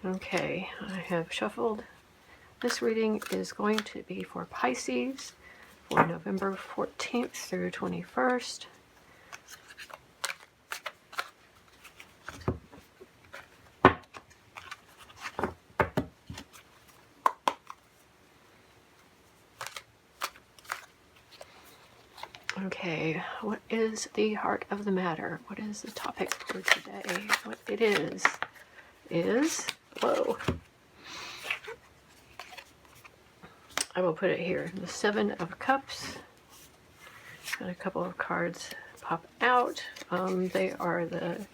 Okay, I have shuffled. This reading is going to be for Pisces for November 14th through 21st. Okay, what is the heart of the matter? What is the topic for today? What it is, whoa, I will put it here, the Seven of Cups. Got a couple of cards pop out. They are the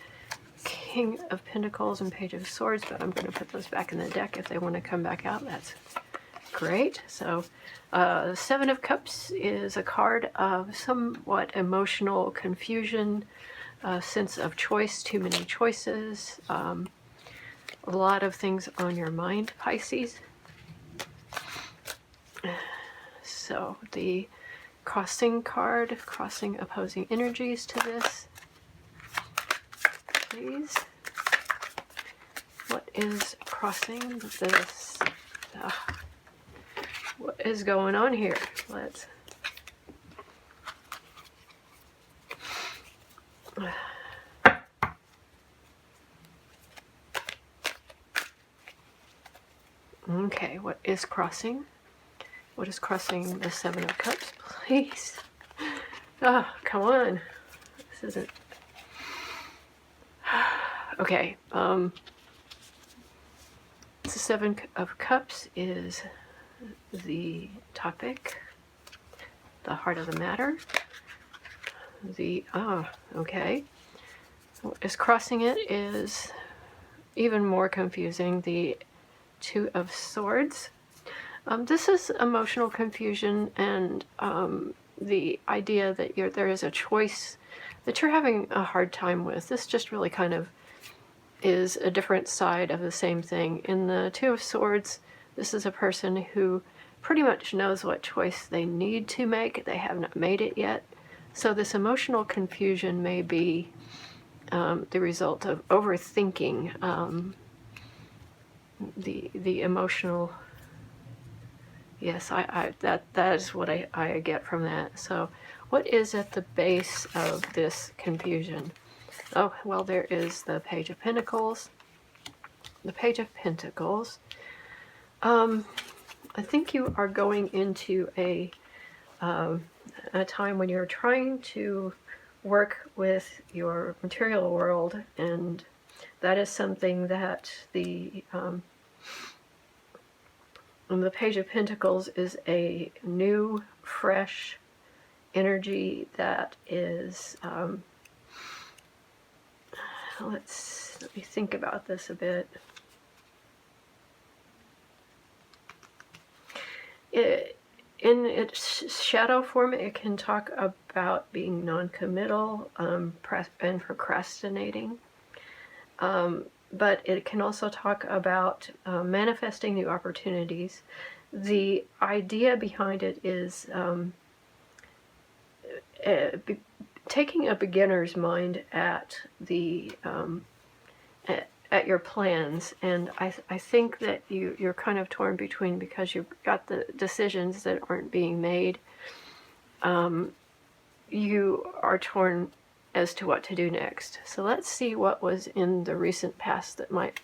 King of Pentacles and Page of Swords, but I'm going to put those back in the deck if they want to come back out. That's great. So the Seven of Cups is a card of somewhat emotional confusion, a sense of choice, too many choices, a lot of things on your mind, Pisces. So the crossing card, crossing opposing energies to this, please. What is crossing this? What is going on here? Let's... Okay, what is crossing? What is crossing the Seven of Cups, please? Oh, come on. This isn't... Okay, the Seven of Cups is the topic, the heart of the matter. Okay. What is crossing it is even more confusing, the Two of Swords. This is emotional confusion and the idea that there is a choice that you're having a hard time with. This just really kind of is a different side of the same thing. In the Two of Swords, this is a person who pretty much knows what choice they need to make. They have not made it yet. So this emotional confusion may be the result of overthinking the emotional... Yes, that is what I get from that. So what is at the base of this confusion? Oh, well, there is the Page of Pentacles. The Page of Pentacles. I think you are going into a time when you're trying to work with your material world, and that is something that the Page of Pentacles is a new, fresh energy that is... let me think about this a bit. In its shadow form, it can talk about being non-committal and procrastinating. But it can also talk about manifesting new opportunities. The idea behind it is taking a beginner's mind at the at your plans, and I think that you're kind of torn between, because you've got the decisions that aren't being made. You are torn as to what to do next. So let's see what was in the recent past that might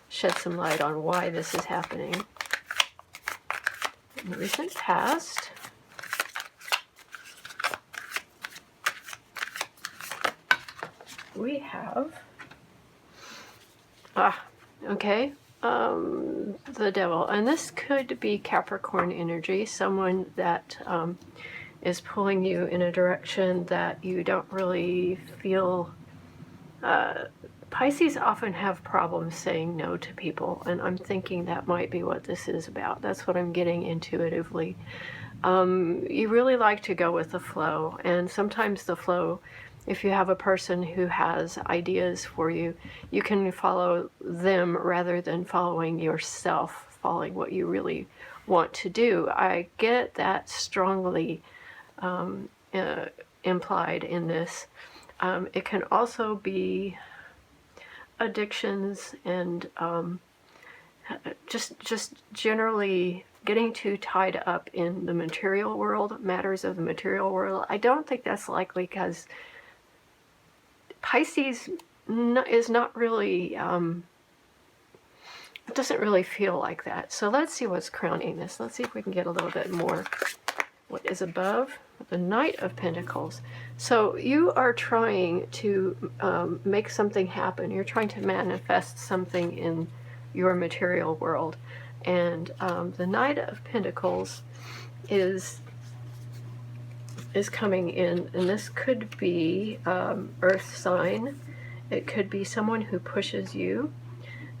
shed some light on why this is happening. In the recent past, we have okay, the Devil, and this could be Capricorn energy, someone that is pulling you in a direction that you don't really feel... Pisces often have problems saying no to people, and I'm thinking that might be what this is about. That's what I'm getting intuitively. You really like to go with the flow, and sometimes the flow, if you have a person who has ideas for you, you can follow them rather than following yourself, following what you really want to do. I get that strongly implied in this. It can also be addictions and just generally getting too tied up in the material world, matters of the material world. I don't think that's likely, because Pisces is not really, it doesn't really feel like that. So let's see what's crowning this. Let's see if we can get a little bit more. What is above? The Knight of Pentacles. So you are trying to make something happen. You're trying to manifest something in your material world. And the Knight of Pentacles is coming in, and this could be earth sign. It could be someone who pushes you,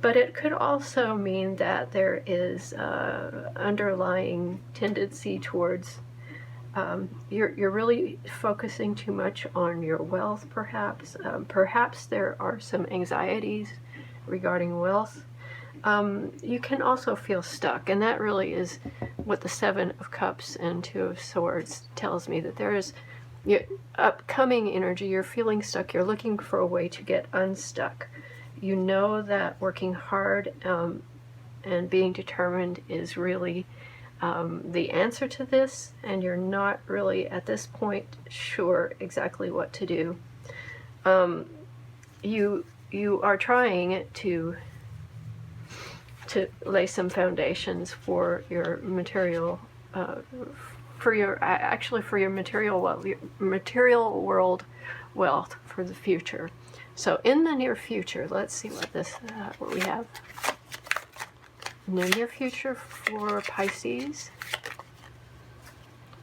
but it could also mean that there is underlying tendency towards you're really focusing too much on your wealth, perhaps. Perhaps there are some anxieties regarding wealth. You can also feel stuck, and that really is what the Seven of Cups and Two of Swords tells me, that there is upcoming energy. You're feeling stuck. You're looking for a way to get unstuck. You know that working hard and being determined is really the answer to this, and you're not really at this point sure exactly what to do. You are trying to lay some foundations for your material, for your material world wealth for the future. So in the near future, let's see what we have. In the near future for Pisces.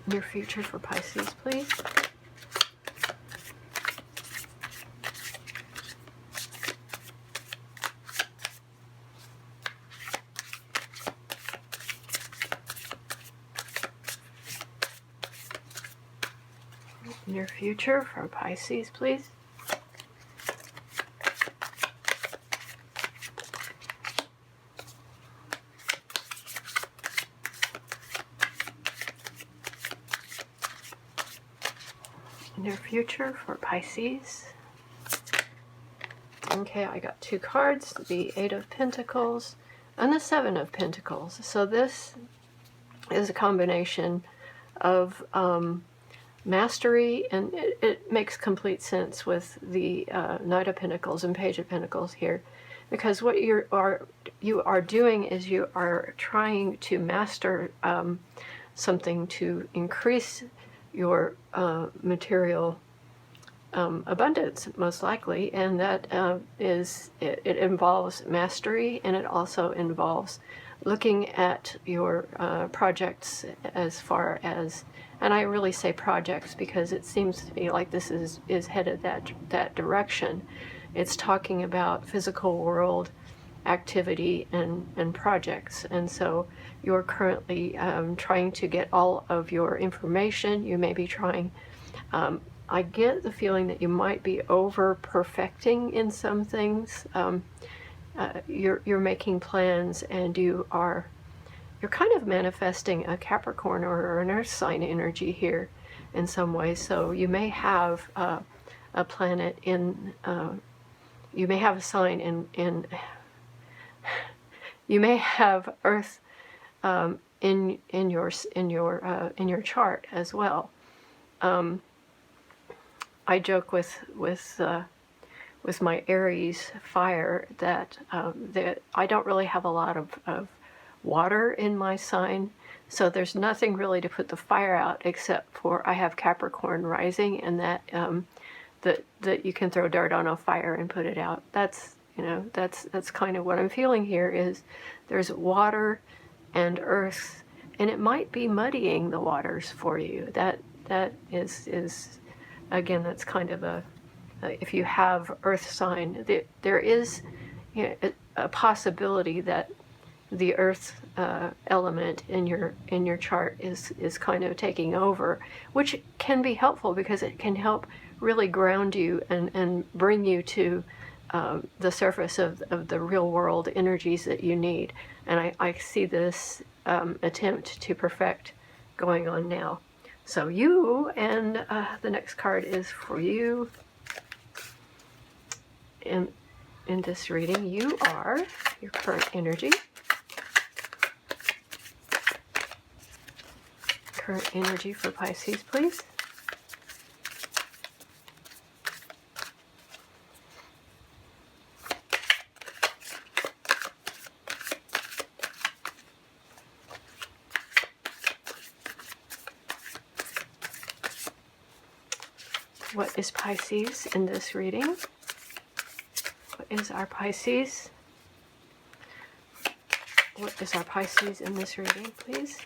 Near future for Pisces, please. Near future for Pisces, please. Near future for Pisces. Okay, I got two cards, the Eight of Pentacles and the Seven of Pentacles. So this is a combination of mastery, and it makes complete sense with the Knight of Pentacles and Page of Pentacles here, because what you are doing is you are trying to master something to increase your material abundance, most likely, and that it involves mastery, and it also involves looking at your projects as far as, and I really say projects because it seems to me like this is headed that direction. It's talking about physical world activity and projects, and so you're currently trying to get all of your information. You may be trying, I get the feeling that you might be over perfecting in some things. You're making plans, and you're kind of manifesting a Capricorn or an Earth sign energy here in some ways. So you may have a planet in, you may have a sign in you may have Earth in your chart as well. I joke with my Aries fire that I don't really have a lot of water in my sign, so there's nothing really to put the fire out except for I have Capricorn rising, and that you can throw dirt on a fire and put it out. That's kind of what I'm feeling here. Is there's water and earth, and it might be muddying the waters for you. That is again, that's kind of if you have earth sign, there is a possibility that the earth element in your chart is kind of taking over, which can be helpful because it can help really ground you and bring you to the surface of the real world energies that you need. And I see this attempt to perfect going on now. So you, and the next card is for you. In this reading, you are your current energy. current energy for Pisces, please. What is Pisces in this reading? What is our Pisces? What is our Pisces in this reading, please?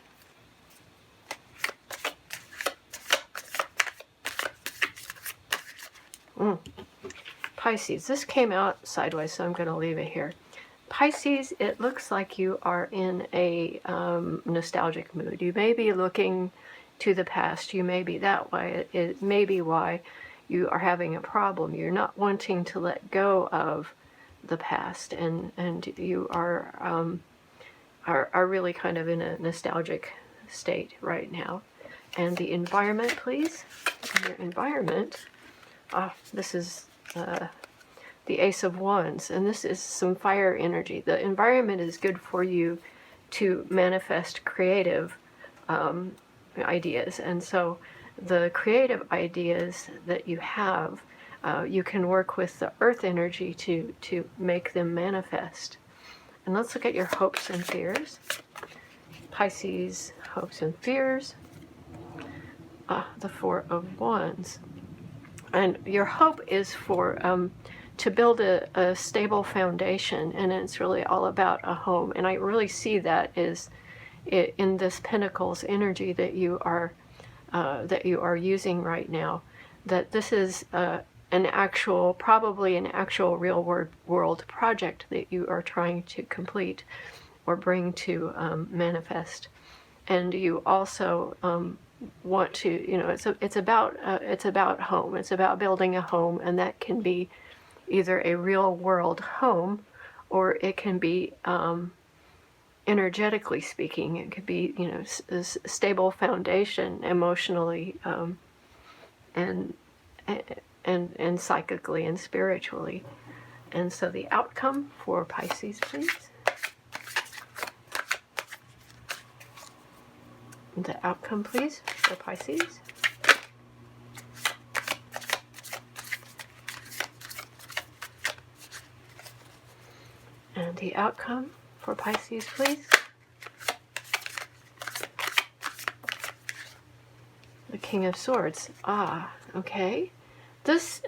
Pisces, this came out sideways, so I'm going to leave it here. Pisces, it looks like you are in a nostalgic mood. You may be looking to the past. You may be that way. It may be why you are having a problem. You're not wanting to let go of the past, and you are really kind of in a nostalgic state right now. And the environment, please. And your environment, this is the Ace of Wands, and this is some fire energy. The environment is good for you to manifest creative ideas, and so the creative ideas that you have, you can work with the earth energy to make them manifest. And let's look at your hopes and fears. Pisces, hopes and fears. The Four of Wands. And your hope is for to build a stable foundation, and it's really all about a home. And I really see that is in this Pentacles energy that you are using right now. That this is probably an actual real world project that you are trying to complete or bring to manifest. And you also want to, it's about home. It's about building a home, and that can be either a real world home, or it can be energetically speaking, it could be a stable foundation emotionally, and psychically and spiritually. And so the outcome for Pisces, please. The outcome, please, for Pisces. And the outcome for Pisces, please. The King of Swords. Okay. This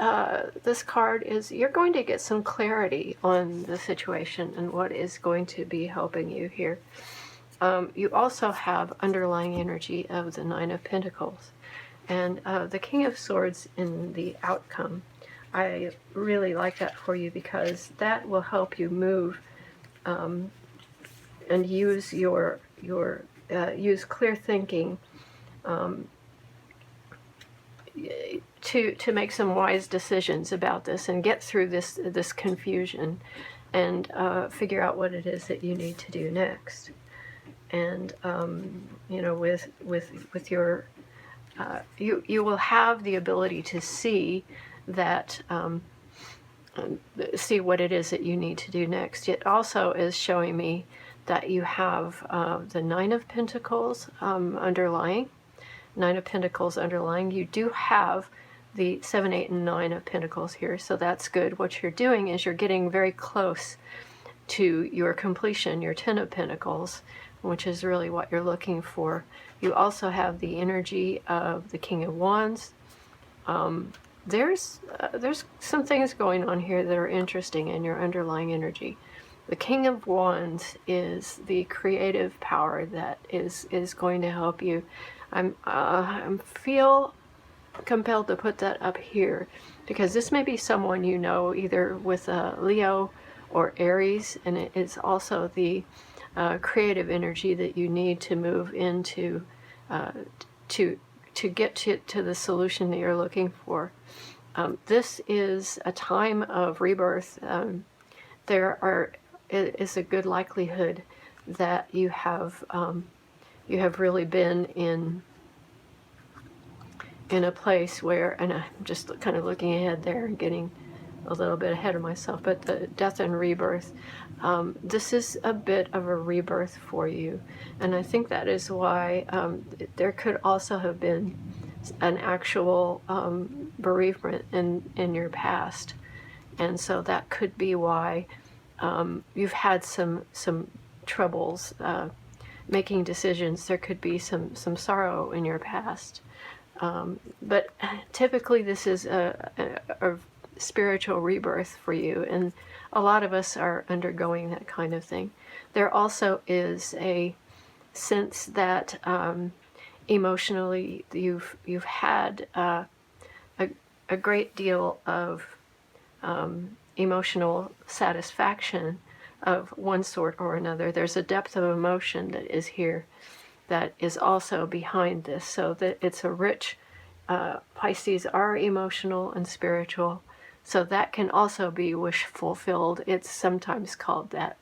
card is, you're going to get some clarity on the situation and what is going to be helping you here. You also have underlying energy of the Knight of Pentacles. And the King of Swords in the outcome, I really like that for you, because that will help you move and use use clear thinking to make some wise decisions about this and get through this confusion, and figure out what it is that you need to do next. And with your you will have the ability to see that see what it is that you need to do next. It also is showing me that you have the Nine of Pentacles underlying. Nine of Pentacles underlying. You do have the 7, 8, and 9 of Pentacles here, so that's good. What you're doing is you're getting very close to your completion, your 10 of Pentacles, which is really what you're looking for. You also have the energy of the King of Wands. There's some things going on here that are interesting in your underlying energy. The King of Wands is the creative power that is going to help you. I feel compelled to put that up here, because this may be someone you know, either with Leo or Aries, and it is also the creative energy that you need to move into to get to the solution that you're looking for. This is a time of rebirth. There is a good likelihood that you have really been in a place where, and I'm just kind of looking ahead there and getting a little bit ahead of myself, but the death and rebirth, this is a bit of a rebirth for you. And I think that is why there could also have been an actual bereavement in your past. And so that could be why you've had some troubles making decisions. There could be some sorrow in your past. But typically this is a spiritual rebirth for you, and a lot of us are undergoing that kind of thing. There also is a sense that emotionally you've had a great deal of emotional satisfaction of one sort or another. There's a depth of emotion that is here that is also behind this, so that it's a rich, Pisces are emotional and spiritual, so that can also be wish fulfilled. It's sometimes called that,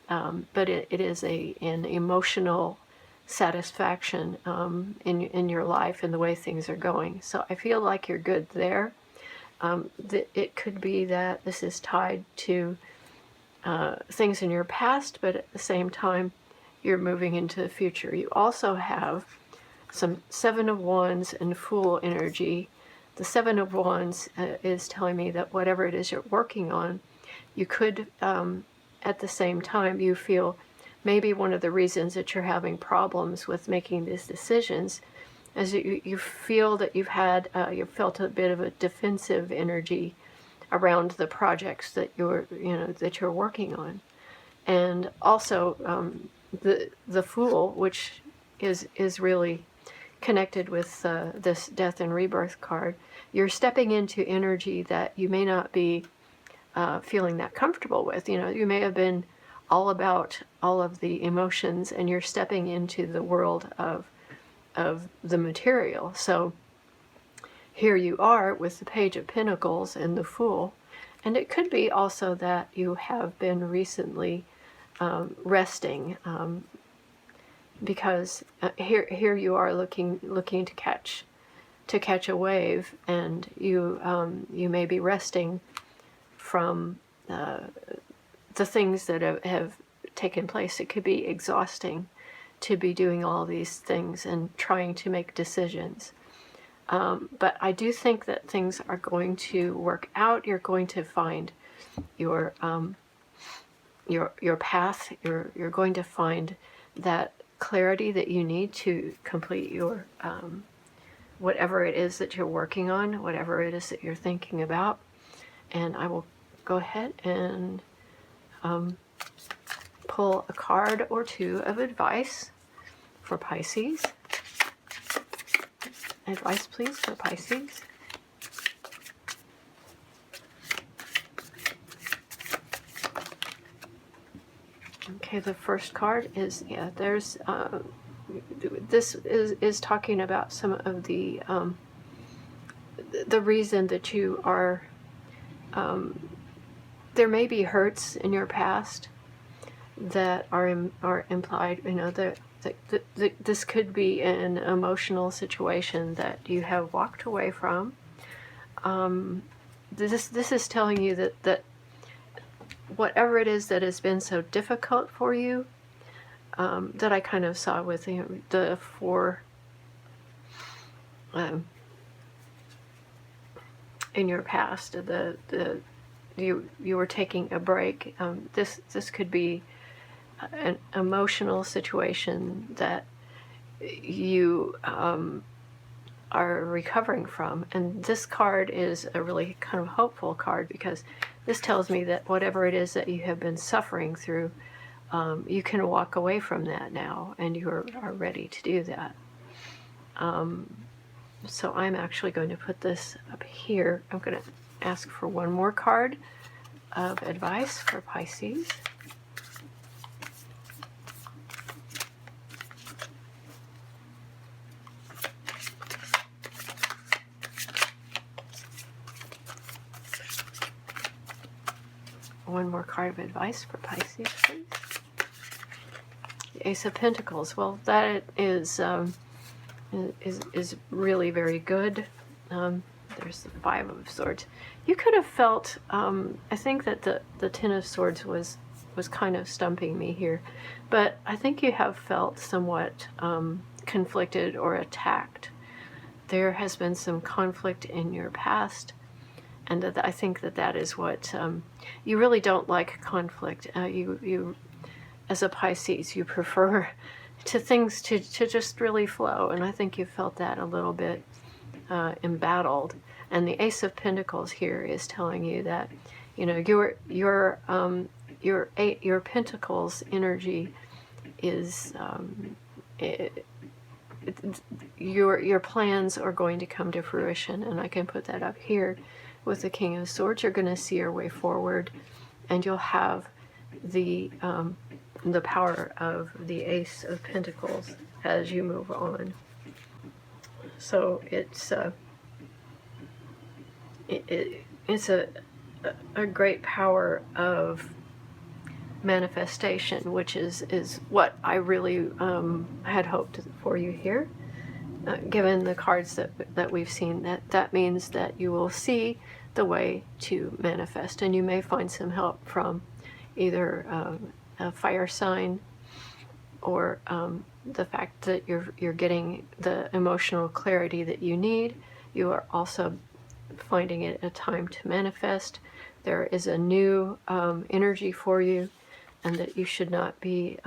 but it is an emotional satisfaction in your life and the way things are going. So I feel like you're good there. It could be that this is tied to things in your past, but at the same time you're moving into the future. You also have some Seven of Wands and Fool energy. The Seven of Wands is telling me that whatever it is you're working on, you could, at the same time, you feel maybe one of the reasons that you're having problems with making these decisions is you feel that you've felt a bit of a defensive energy around the projects that you're working on. And also the Fool, which is really connected with this death and rebirth card. You're stepping into energy that you may not be feeling that comfortable with. You may have been all about all of the emotions, and you're stepping into the world of the material. So here you are with the Page of Pentacles and the Fool, and it could be also that you have been recently resting, because here you are looking to catch a wave, and you may be resting from the things that have taken place. It could be exhausting to be doing all these things and trying to make decisions. But I do think that things are going to work out. You're going to find your path. You're going to find that clarity that you need to complete your whatever it is that you're working on, whatever it is that you're thinking about. And I will go ahead and pull a card or two of advice for Pisces. Advice, please, for Pisces. Okay, the first card is, there's, this is talking about some of the reason that you are, there may be hurts in your past that are implied, that this could be an emotional situation that you have walked away from. This is telling you that whatever it is that has been so difficult for you, that I kind of saw with the four in your past, you were taking a break. This could be an emotional situation that you are recovering from, and this card is a really kind of hopeful card, because this tells me that whatever it is that you have been suffering through, you can walk away from that now, and you are ready to do that. So I'm actually going to put this up here. I'm going to ask for one more card of advice for Pisces. One more card of advice for Pisces, please. The Ace of Pentacles. Well, that is really very good. there's the Five of Swords. You could have felt, I think that the Ten of Swords was kind of stumping me here, but I think you have felt somewhat conflicted or attacked. There has been some conflict in your past, and I think that is what you really don't like conflict. You as a Pisces, you prefer things to just really flow, and I think you felt that a little bit embattled. And the Ace of Pentacles here is telling you that, you know, your Pentacles energy is your plans are going to come to fruition, and I can put that up here with the King of Swords. You're going to see your way forward, and you'll have the power of the Ace of Pentacles as you move on. So it's a great power of manifestation, which is what I really had hoped for you here. Given the cards that we've seen, that means that you will see the way to manifest, and you may find some help from either a fire sign, or the fact that you're getting the emotional clarity that you need. You are also finding it a time to manifest. There is a new energy for you, and that you should not be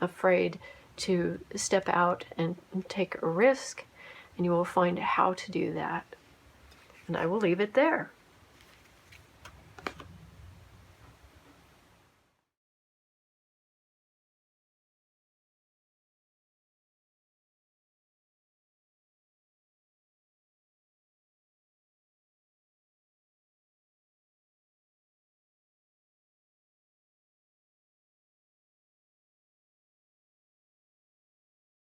afraid to step out and take a risk, and you will find how to do that. And I will leave it there.